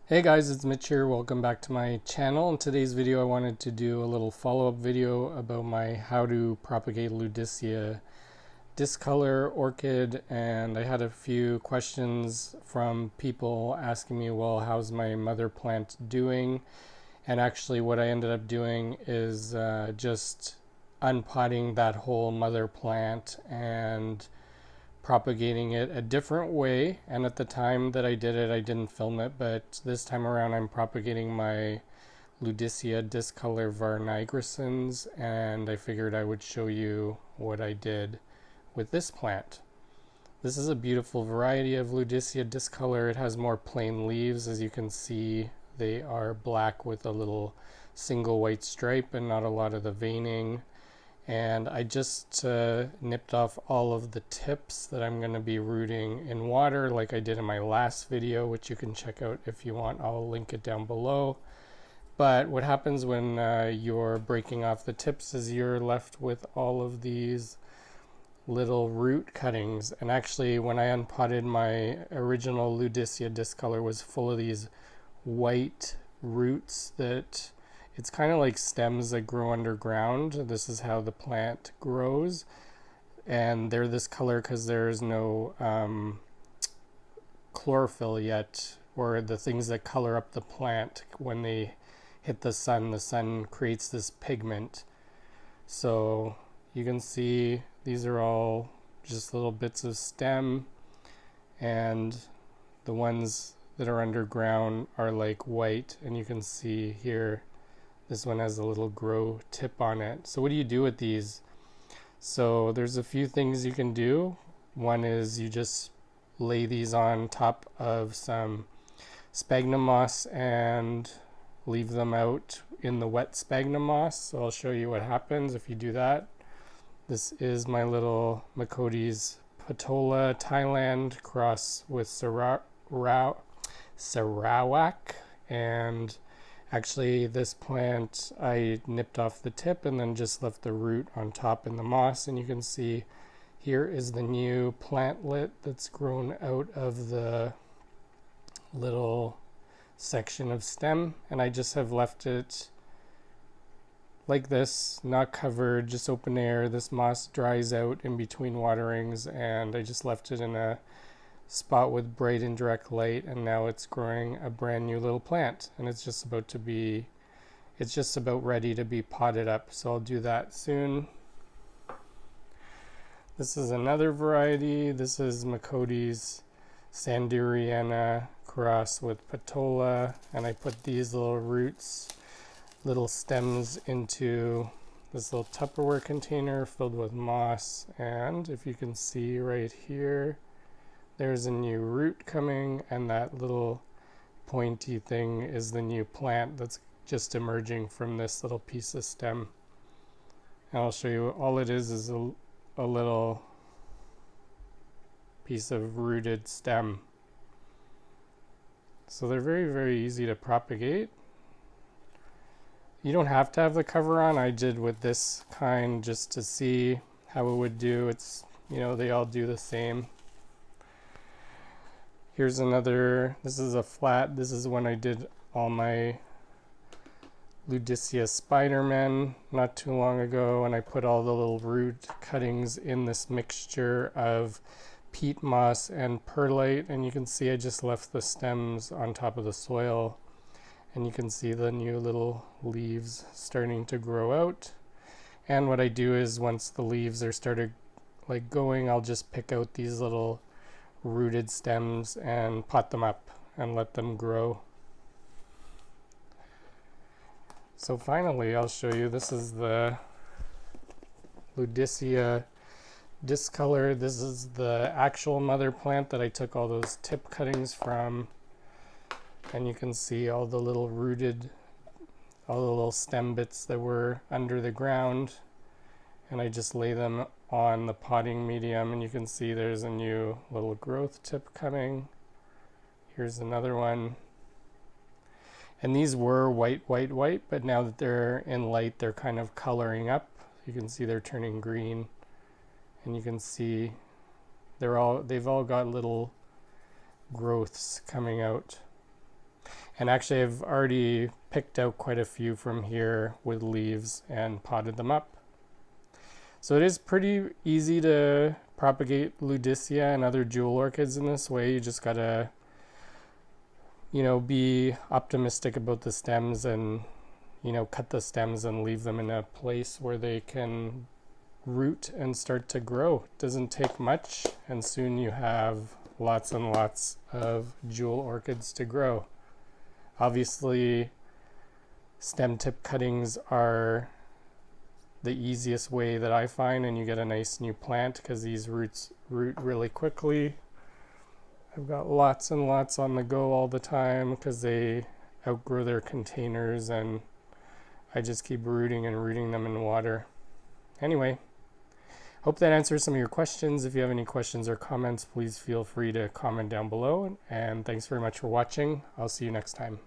Hey guys, it's Mitch here. Welcome back to my channel. In today's video I wanted to do a little follow-up video about my how to propagate Ludisia discolor orchid, and I had a few questions from people asking me, well, how's my mother plant doing? And actually what I ended up doing is just unpotting that whole mother plant and propagating it a different way. And at the time that I did it, I didn't film it, but this time around I'm propagating my Ludisia discolor var nigrescens, and I figured I would show you what I did with this plant. This is a beautiful variety of Ludisia discolor. It has more plain leaves. As you can see, they are black with a little single white stripe and not a lot of the veining. And I just nipped off all of the tips that I'm going to be rooting in water like I did in my last video, which you can check out if you want. I'll link it down below. But what happens when you're breaking off the tips is you're left with all of these little root cuttings. And actually when I unpotted, my original Ludisia discolor was full of these white roots that it's kind of like stems that grow underground. This is how the plant grows, and they're this color because there's no chlorophyll yet, or the things that color up the plant. When they hit the sun creates this pigment. So you can see these are all just little bits of stem, and the ones that are underground are like white, and you can see here this one has a little grow tip on it. So what do you do with these? So there's a few things you can do. One is you just lay these on top of some sphagnum moss and leave them out in the wet sphagnum moss. So I'll show you what happens if you do that. This is my little Macotes Patola Thailand cross with Sarawak, and actually this plant I nipped off the tip and then just left the root on top in the moss, and you can see here is the new plantlet that's grown out of the little section of stem, and I just have left it like this, not covered, just open air. This moss dries out in between waterings, and I just left it in a spot with bright and direct light, and now it's growing a brand new little plant, and it's just about ready to be potted up. So I'll do that soon. This is another variety. This is Macotes Sanderiana cross with Patola, and I put these little roots, little stems into this little Tupperware container filled with moss, and if you can see right here, there's a new root coming, and that little pointy thing is the new plant that's just emerging from this little piece of stem. And I'll show you, all it is a little piece of rooted stem. So they're very, very easy to propagate. You don't have to have the cover on. I did with this kind just to see how it would do. It's, you know, they all do the same. Here's another, this is a flat, this is when I did all my Ludisia Spider-Man not too long ago, and I put all the little root cuttings in this mixture of peat moss and perlite, and you can see I just left the stems on top of the soil, and you can see the new little leaves starting to grow out. And what I do is once the leaves are started like going, I'll just pick out these little rooted stems and pot them up and let them grow. So finally I'll show you, this is the Ludisia discolor. This is the actual mother plant that I took all those tip cuttings from, and you can see all the little rooted, all the little stem bits that were under the ground, and I just lay them on the potting medium, and you can see there's a new little growth tip coming. Here's another one. And these were white, but now that they're in light, they're kind of coloring up. You can see they're turning green, and you can see they've all got little growths coming out. And actually I've already picked out quite a few from here with leaves and potted them up. So it is pretty easy to propagate Ludisia and other jewel orchids in this way. You just gotta, be optimistic about the stems and, cut the stems and leave them in a place where they can root and start to grow. It doesn't take much, and soon you have lots and lots of jewel orchids to grow. Obviously, stem tip cuttings are the easiest way that I find, and you get a nice new plant because these roots root really quickly. I've got lots and lots on the go all the time because they outgrow their containers, and I just keep rooting and rooting them in water. Anyway, hope that answers some of your questions. If you have any questions or comments, please feel free to comment down below, and thanks very much for watching. I'll see you next time.